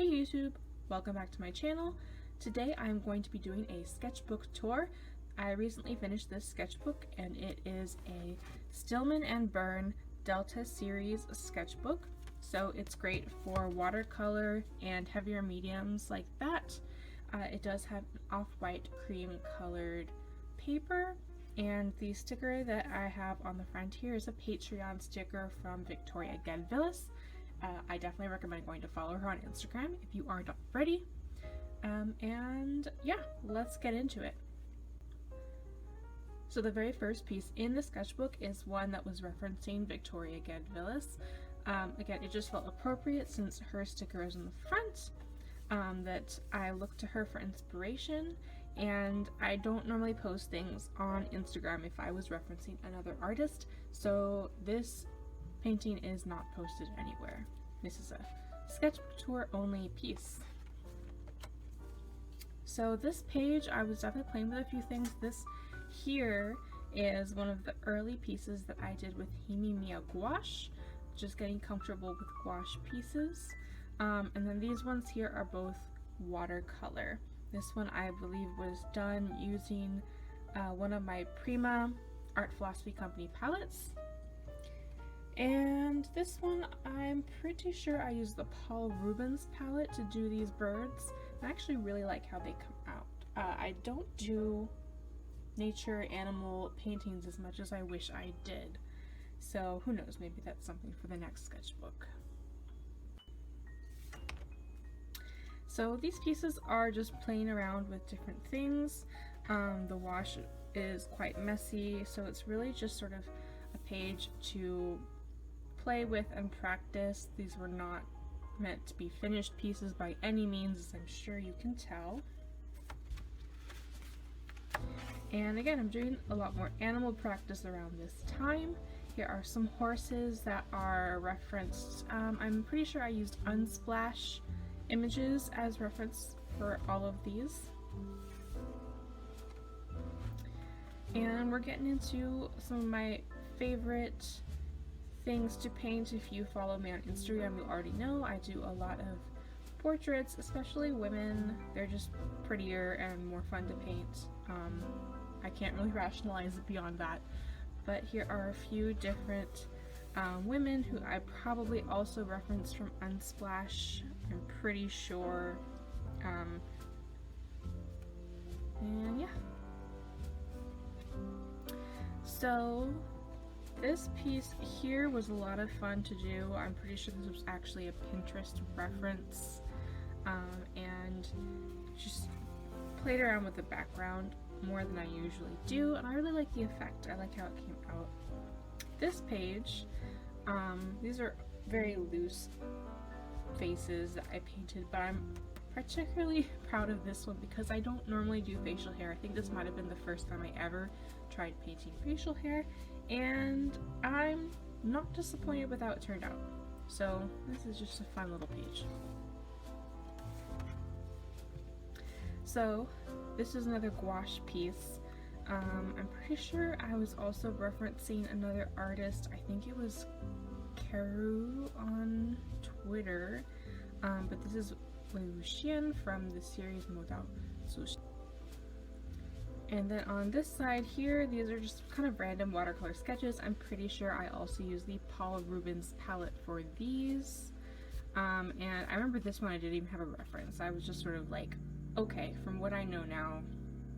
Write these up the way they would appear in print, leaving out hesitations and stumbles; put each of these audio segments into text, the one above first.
Hey YouTube, welcome back to my channel. Today I'm going to be doing a sketchbook tour. I recently finished this sketchbook and it is a Stillman and Byrne Delta series sketchbook. So it's great for watercolor and heavier mediums like that. It does have an off-white cream colored paper, and the sticker that I have on the front here is a Patreon sticker from Victoria Gedvillis. I definitely recommend going to follow her on Instagram if you aren't already. And yeah, let's get into it. So the very first piece in the sketchbook is one that was referencing Victoria Gedvillis. Again, it just felt appropriate since her sticker is in the front, that I looked to her for inspiration, and I don't normally post things on Instagram if I was referencing another artist, so this painting is not posted anywhere. This is a sketchbook tour only piece. So this page, I was definitely playing with a few things. This here is one of the early pieces that I did with Himimiya gouache, just getting comfortable with gouache pieces. And then these ones here are both watercolor. This one I believe was done using one of my Prima Art Philosophy Company palettes. And this one, I'm pretty sure I used the Paul Rubens palette to do these birds. I actually really like how they come out. I don't do nature animal paintings as much as I wish I did. So who knows, maybe that's something for the next sketchbook. So these pieces are just playing around with different things. The wash is quite messy, so it's really just sort of a page to play with and practice. These were not meant to be finished pieces by any means, as I'm sure you can tell. And again, I'm doing a lot more animal practice around this time. Here are some horses that are referenced. I'm pretty sure I used Unsplash images as reference for all of these. And we're getting into some of my favorite things to paint. If you follow me on Instagram, you already know I do a lot of portraits, especially women. They're just prettier and more fun to paint. I can't really rationalize it beyond that, but here are a few different women who I probably also referenced from Unsplash, I'm pretty sure. And yeah. So this piece here was a lot of fun to do. I'm pretty sure this was actually a Pinterest reference, and just played around with the background more than I usually do, and I really like the effect. I like how it came out. This page, these are very loose faces that I painted, but I'm particularly proud of this one because I don't normally do facial hair. I think this might have been the first time I ever tried painting facial hair, and I'm not disappointed with how it turned out. So this is just a fun little page. So this is another gouache piece. I'm pretty sure I was also referencing another artist. I think it was Karu on Twitter, but this is Liu Xian from the series Modao Sushi. And then on this side here, these are just kind of random watercolor sketches. I'm pretty sure I also used the Paul Rubens palette for these. And I remember this one I didn't even have a reference. I was just sort of like, okay, from what I know now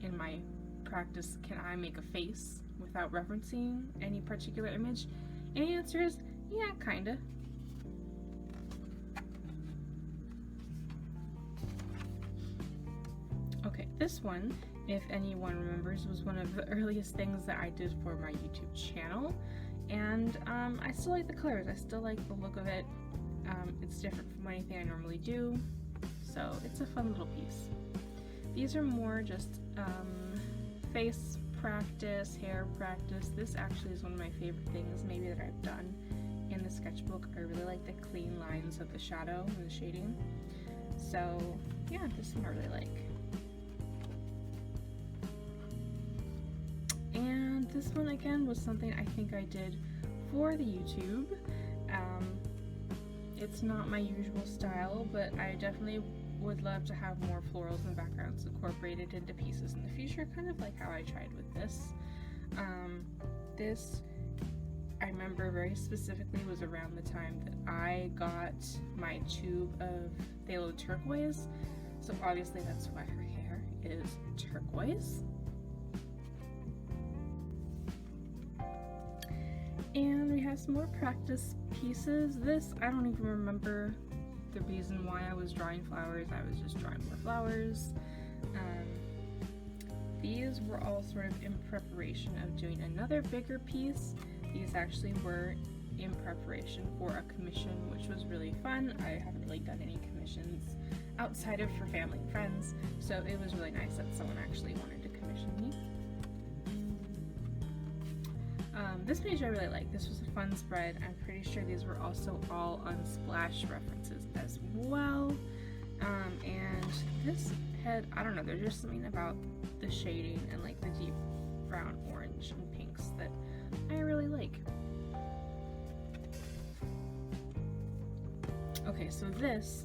in my practice, can I make a face without referencing any particular image? And the answer is, yeah, kinda. Okay, this one, if anyone remembers, was one of the earliest things that I did for my YouTube channel, and I still like the colors. I still like the look of it. It's different from anything I normally do, so it's a fun little piece. These are more just face practice, hair practice. This actually is one of my favorite things maybe that I've done in the sketchbook. I really like the clean lines of the shadow and the shading. So yeah, this one I really like. And this one again was something I think I did for the YouTube. It's not my usual style, but I definitely would love to have more florals and backgrounds incorporated into pieces in the future, kind of like how I tried with this. This, I remember very specifically, was around the time that I got my tube of Phthalo turquoise, so obviously that's why her hair is turquoise. And we have some more practice pieces. This, I don't even remember the reason why I was drawing flowers. I was just drawing more flowers. These were all sort of in preparation of doing another bigger piece. These actually were in preparation for a commission, which was really fun. I haven't really done any commissions outside of for family and friends, so it was really nice that someone actually wanted to commission me. This page I really like. This was a fun spread. I'm pretty sure these were also all Unsplash references as well. And this had, I don't know, there's just something about the shading and like the deep brown, orange, and pinks that I really like. Okay, so this,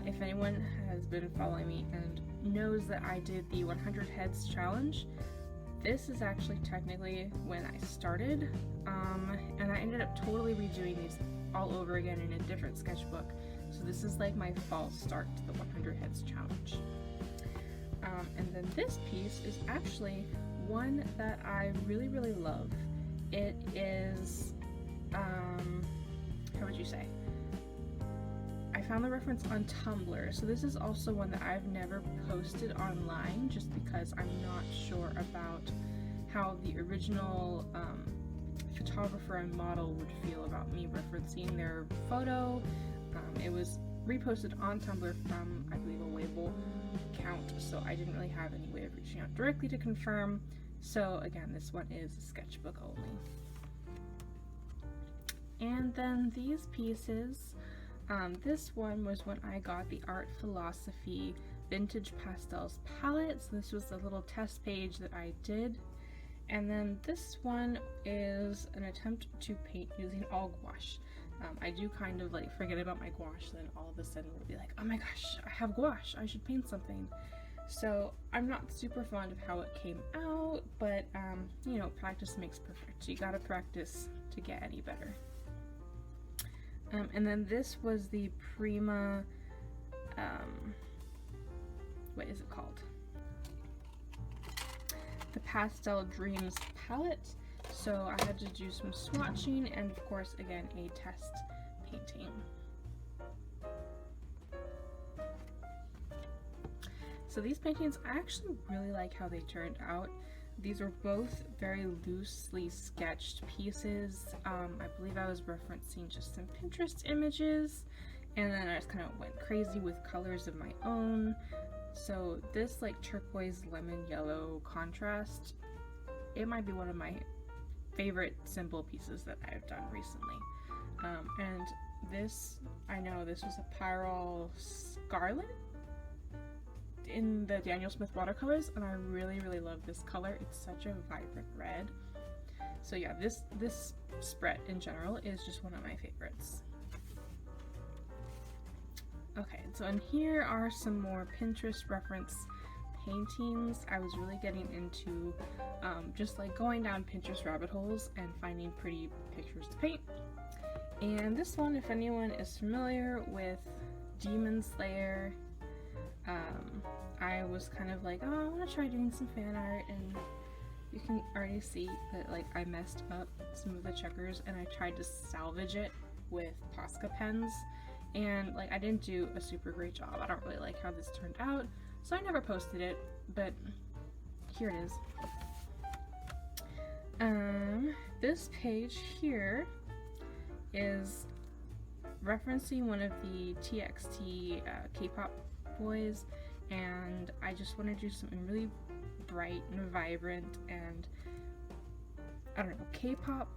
if anyone has been following me and knows that I did the 100 Heads challenge, this is actually technically when I started, and I ended up totally redoing these all over again in a different sketchbook. So this is like my fall start to the 100 Heads challenge. And then this piece is actually one that I really, really love. It is, how would you say? I found the reference on Tumblr, so this is also one that I've never posted online just because I'm not sure about how the original photographer and model would feel about me referencing their photo. It was reposted on Tumblr from, I believe, a Weibo account, so I didn't really have any way of reaching out directly to confirm. So again, this one is sketchbook only. And then these pieces, this one was when I got the Art Philosophy Vintage Pastels palette. So this was a little test page that I did. And then this one is an attempt to paint using all gouache. I do kind of like forget about my gouache, then all of a sudden we'll be like, oh my gosh, I have gouache, I should paint something. So I'm not super fond of how it came out, but you know, practice makes perfect. You gotta practice to get any better. And then this was the Prima, what is it called? The Pastel Dreams palette. So I had to do some swatching and of course again a test painting. So these paintings, I actually really like how they turned out. These are both very loosely sketched pieces. I believe I was referencing just some Pinterest images, and then I just kind of went crazy with colors of my own. So this like turquoise lemon yellow contrast, it might be one of my favorite simple pieces that I've done recently. And this, I know this was a Pyrrole Scarlet in the Daniel Smith watercolors, and I really, really love this color. It's such a vibrant red. So yeah, this spread in general is just one of my favorites. Okay, so in here are some more Pinterest reference paintings. I was really getting into just like going down Pinterest rabbit holes and finding pretty pictures to paint. And this one, if anyone is familiar with Demon Slayer, I was kind of like, oh, I want to try doing some fan art, and you can already see that like I messed up some of the checkers and I tried to salvage it with Posca pens, and like I didn't do a super great job. I don't really like how this turned out, so I never posted it, but here it is. This page here is referencing one of the TXT K-pop boys, and I just want to do something really bright and vibrant, and I don't know, K-pop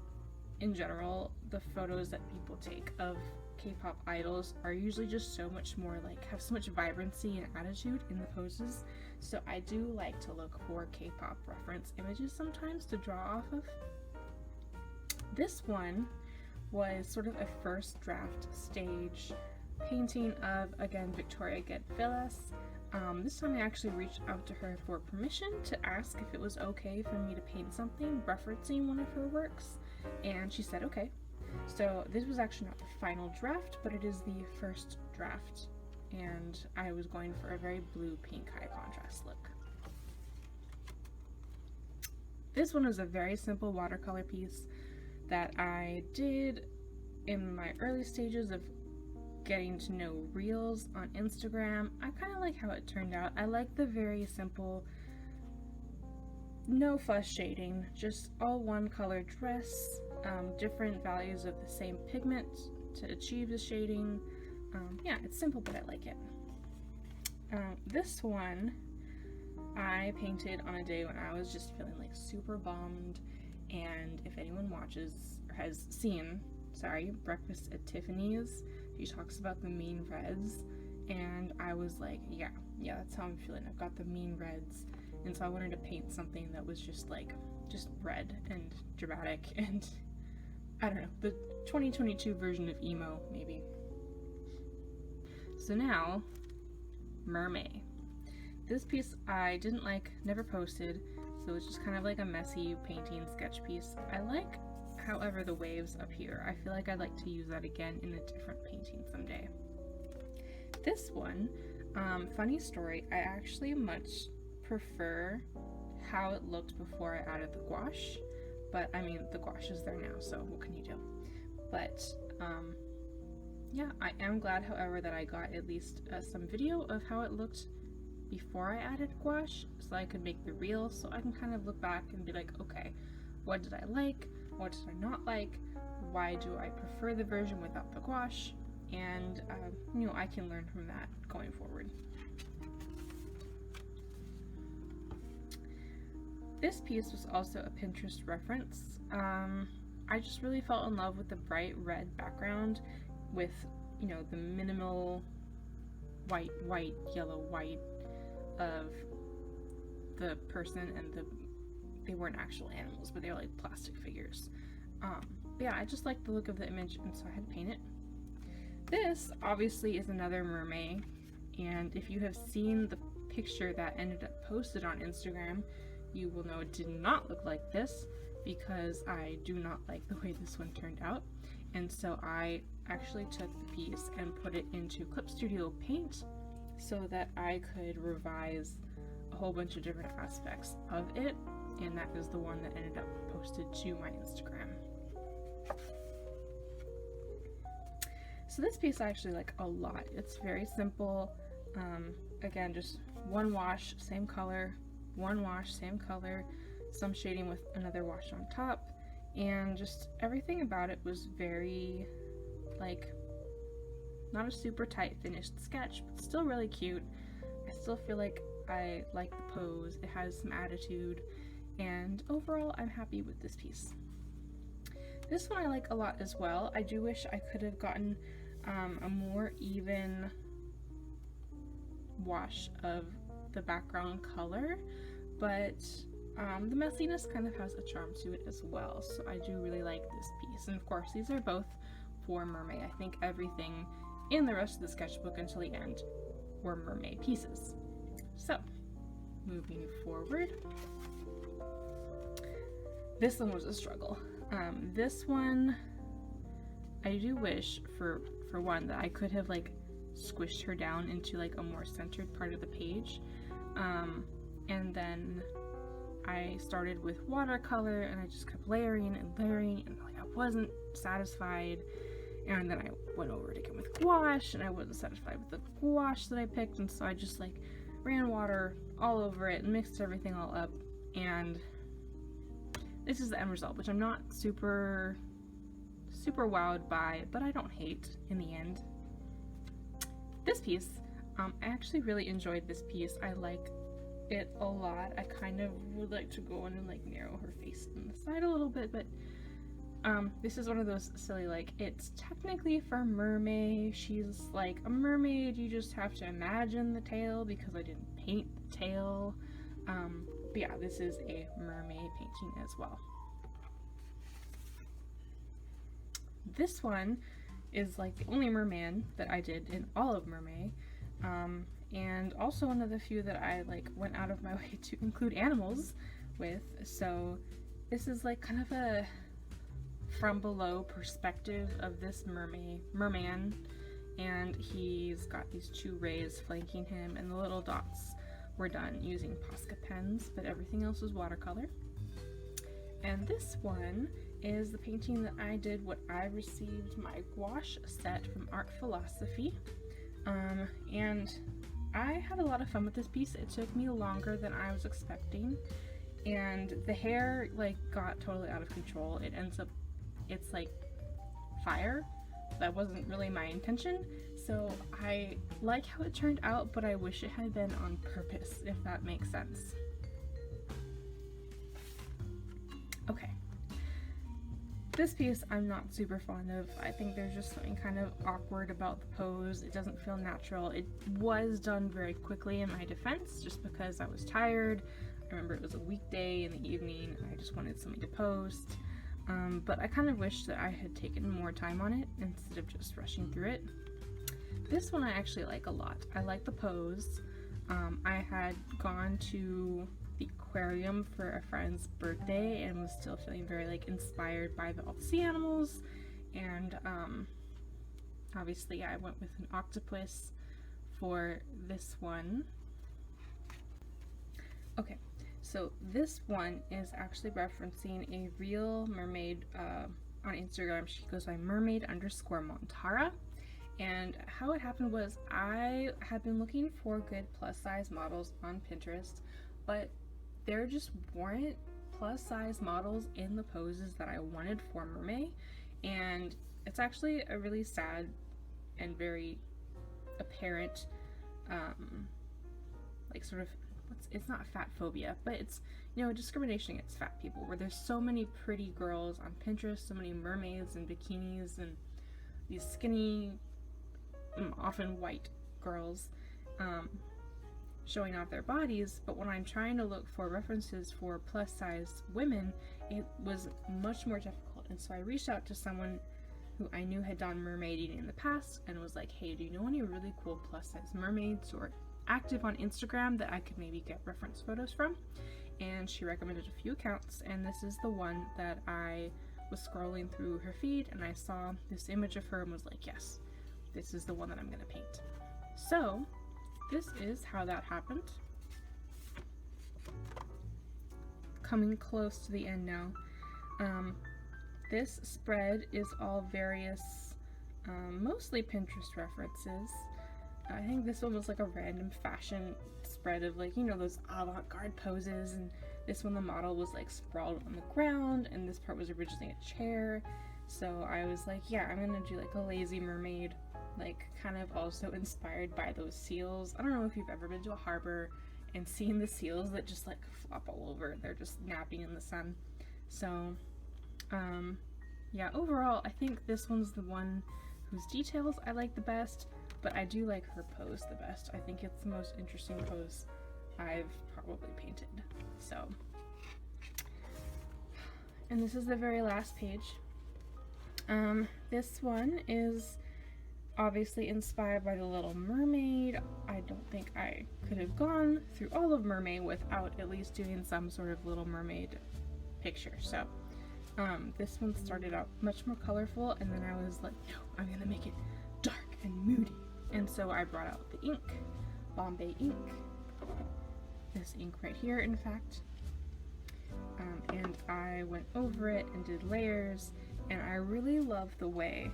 in general, the photos that people take of K-pop idols are usually just so much more like, have so much vibrancy and attitude in the poses, so I do like to look for K-pop reference images sometimes to draw off of. This one was sort of a first draft stage painting of, again, Victoria Get Villas. This time I actually reached out to her for permission to ask if it was okay for me to paint something referencing one of her works, and she said okay. So this was actually not the final draft, but it is the first draft, and I was going for a very blue-pink high contrast look. This one was a very simple watercolor piece that I did in my early stages of getting to know reels on Instagram. I kind of like how it turned out. I like the very simple, no fuss shading, just all one color dress, different values of the same pigment to achieve the shading. Yeah, it's simple, but I like it. This one I painted on a day when I was just feeling like super bummed, and if anyone watches or has seen, Breakfast at Tiffany's, she talks about the mean reds, and I was like, yeah, that's how I'm feeling. I've got the mean reds, and so I wanted to paint something that was just red and dramatic, and I don't know, the 2022 version of emo, maybe. So now, Mermay. This piece I didn't like, never posted, so it's just kind of like a messy painting sketch piece. I like, however, the waves up here. I feel like I'd like to use that again in a different painting someday. This one, funny story, I actually much prefer how it looked before I added the gouache, but I mean, the gouache is there now, so what can you do? But yeah, I am glad, however, that I got at least some video of how it looked before I added gouache, so I could make the reel, so I can kind of look back and be like, okay, what did I like? What did I not like? Why do I prefer the version without the gouache? And you know, I can learn from that going forward. This piece was also a Pinterest reference. I just really fell in love with the bright red background with, you know, the minimal white, yellow, white of the person, and they weren't actual animals, but they were like plastic figures. But yeah, I just liked the look of the image, and so I had to paint it. This obviously is another Mermay, and if you have seen the picture that ended up posted on Instagram, you will know it did not look like this, because I do not like the way this one turned out. And so I actually took the piece and put it into Clip Studio Paint so that I could revise a whole bunch of different aspects of it, and that is the one that ended up posted to my Instagram. So this piece I actually like a lot. It's very simple. Again, just one wash, same color, one wash, same color, some shading with another wash on top, and just everything about it was very, like, not a super tight finished sketch, but still really cute. I still feel like I like the pose, it has some attitude, and overall I'm happy with this piece. This one I like a lot as well. I do wish I could have gotten a more even wash of the background color, but the messiness kind of has a charm to it as well, so I do really like this piece. And of course, these are both for Mermay. I think everything in the rest of the sketchbook until the end were Mermay pieces. So, moving forward, this one was a struggle. This one, I do wish, for one, that I could have like squished her down into like a more centered part of the page, and then I started with watercolor and I just kept layering and layering, and like I wasn't satisfied, and then I went over it again with gouache and I wasn't satisfied with the gouache that I picked, and so I just like ran water all over it and mixed everything all up, and this is the end result, which I'm not super wowed by, but I don't hate in the end. This piece, I actually really enjoyed this piece. I like it a lot. I kind of would like to go in and like narrow her face on the side a little bit, but this is one of those silly, like, it's technically for Mermay. She's like a mermaid, you just have to imagine the tail because I didn't paint the tail. But yeah, this is a Mermay painting as well. this one is like the only merman that I did in all of Mermay, and also one of the few that I like went out of my way to include animals with. So this is like kind of a from below perspective of this merman, and he's got these 2 rays flanking him, and the little dots were done using Posca pens, but everything else was watercolor. And this one is the painting that I did when I received my gouache set from Art Philosophy, and I had a lot of fun with this piece. It took me longer than I was expecting, and the hair like got totally out of control. It's like fire. That wasn't really my intention, so I like how it turned out, but I wish it had been on purpose, if that makes sense. Okay. This piece I'm not super fond of. I think there's just something kind of awkward about the pose. It doesn't feel natural. It was done very quickly in my defense, just because I was tired. I remember it was a weekday in the evening and I just wanted something to post. But I kind of wish that I had taken more time on it instead of just rushing through it. This one I actually like a lot. I like the pose. I had gone to the aquarium for a friend's birthday and was still feeling very like inspired by all the sea animals, and obviously I went with an octopus for this one. Okay, so this one is actually referencing a real mermaid on Instagram. She goes by mermaid_Montara. And how it happened was I had been looking for good plus size models on Pinterest, but there just weren't plus size models in the poses that I wanted for Mermay. And it's actually a really sad and very apparent like sort of, it's not fat phobia, but it's, you know, discrimination against fat people, where there's so many pretty girls on Pinterest, so many mermaids and bikinis and these skinny, often white girls showing off their bodies, but when I'm trying to look for references for plus size women, it was much more difficult. And so I reached out to someone who I knew had done mermaiding in the past and was like, hey, do you know any really cool plus size mermaids or active on Instagram that I could maybe get reference photos from? And she recommended a few accounts, and this is the one that I was scrolling through her feed and I saw this image of her and was like, yes, this is the one that I'm gonna paint. So this is how that happened. Coming close to the end now. This spread is all various, mostly Pinterest references. I think this one was like a random fashion spread of, like, you know, those avant-garde poses, and this one the model was like sprawled on the ground, and this part was originally a chair. So I was like, yeah, I'm gonna do like a lazy mermaid, like kind of also inspired by those seals. I don't know if you've ever been to a harbor and seen the seals that just like flop all over. They're just napping in the sun. So yeah, overall I think this one's the one whose details I like the best, but I do like her pose the best. I think it's the most interesting pose I've probably painted. So, and this is the very last page. This one is obviously inspired by The Little Mermaid. I don't think I could have gone through all of Mermay without at least doing some sort of Little Mermaid picture. So this one started out much more colorful, and then I was like, no, I'm gonna make it dark and moody. And so I brought out the ink, Bombay ink, this ink right here in fact, and I went over it and did layers, and I really love the way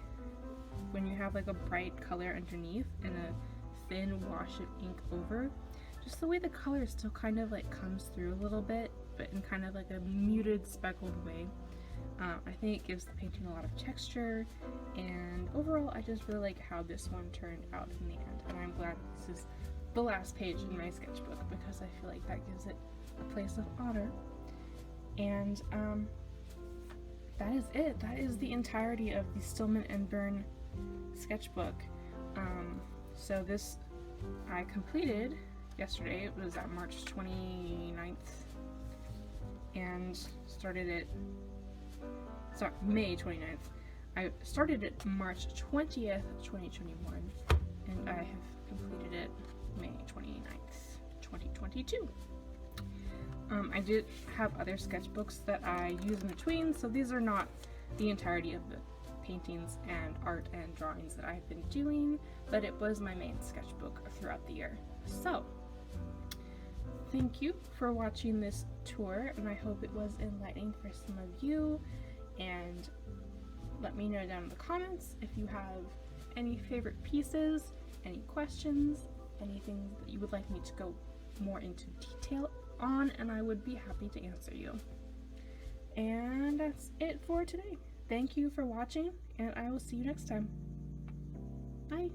when you have like a bright color underneath and a thin wash of ink over, just the way the color still kind of like comes through a little bit, but in kind of like a muted speckled way. I think it gives the painting a lot of texture, and overall I just really like how this one turned out in the end, and I'm glad this is the last page in my sketchbook because I feel like that gives it a place of honor. And that is it. That is the entirety of the Stillman and Byrne sketchbook. So this I completed yesterday. It was on March 29th and started it, sorry, May 29th. I started it March 20th, 2021, and I have completed it May 29th, 2022. I did have other sketchbooks that I use in between, so these are not the entirety of the paintings and art and drawings that I've been doing, but it was my main sketchbook throughout the year. So, thank you for watching this tour, and I hope it was enlightening for some of you, and let me know down in the comments if you have any favorite pieces, any questions, anything that you would like me to go more into detail on, and I would be happy to answer you. And that's it for today. Thank you for watching, and I will see you next time. Bye!